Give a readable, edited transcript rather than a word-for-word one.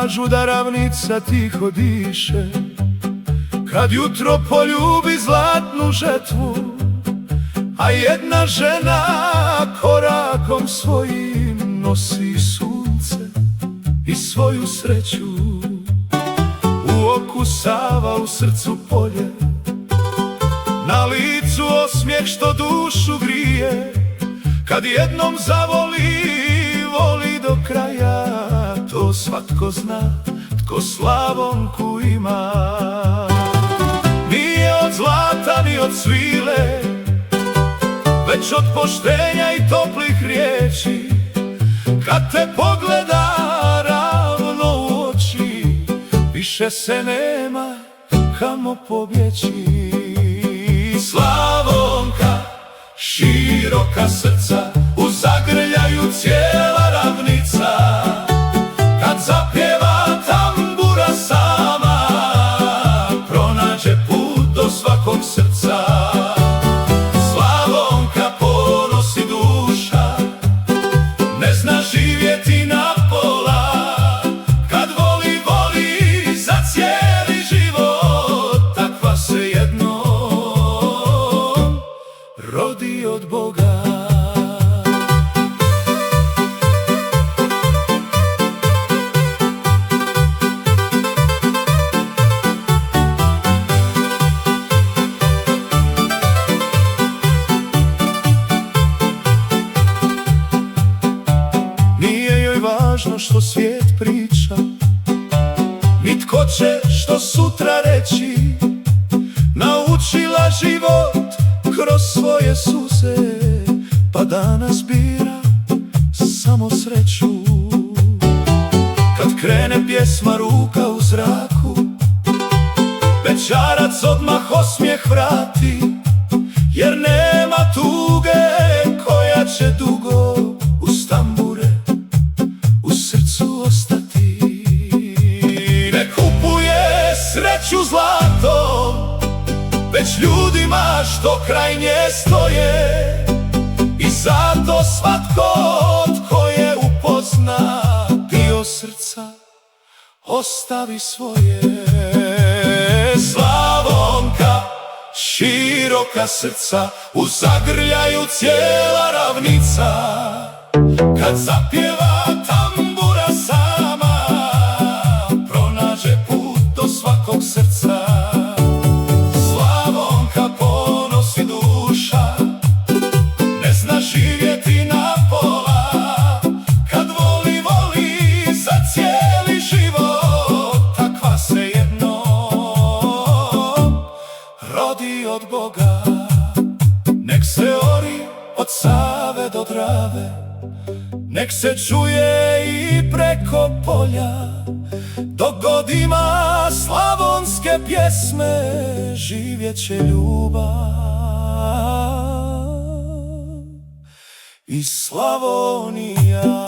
nađu da ravnica tiho diše, kad jutro poljubi zlatnu žetvu, a jedna žena korakom svojim nosi sunce i svoju sreću. U oku Sava, u srcu polje, na licu osmijeh što dušu grije. Kad jednom zavoli, voli do kraja, to svatko zna tko Slavonku ima. Nije od zlata ni od svile, već od poštenja i toplih riječi. Kad te pogleda ravno u oči, više se nema kamo pobjeći. Slavonka, široka srca, u zagrljaju cijela ravnica. Kad zapjeva tambura sama, pronađe put do svakog srca. Slavonka, ponos i duša, ne zna živjeti na pola. Kad voli, voli za cijeli život, takva se jednom rodi od Boga. Nije joj važno što svijet priča, ni tko će što sutra reći. Naučila život kroz svoje suze, pa danas bira samo sreću. Kad krene pjesma ruka u zraku, bećarac odmah osmijeh vrati, jer nema tuge koja će dugo uz tambure u srcu ostati. Ne kupuje sreću zlatom, već ljudima što kraj nje stoje. I zato svatko tko je upozna dio srca ostavi svoje. Slavonka, široka srca, u zagrljaju cijela ravnica. Kad zapjeva tambura sama, pronađe put do svakog srca. Slavonka, ponos i duša, ne zna živjeti na pola. Kad voli, voli za cijeli život, takva se jednom rodi od Boga. Nek se ori od Save do Drave, nek se čuje i preko polja. Dok god ima slavonske pjesme, živjet će ljubav i Slavonija.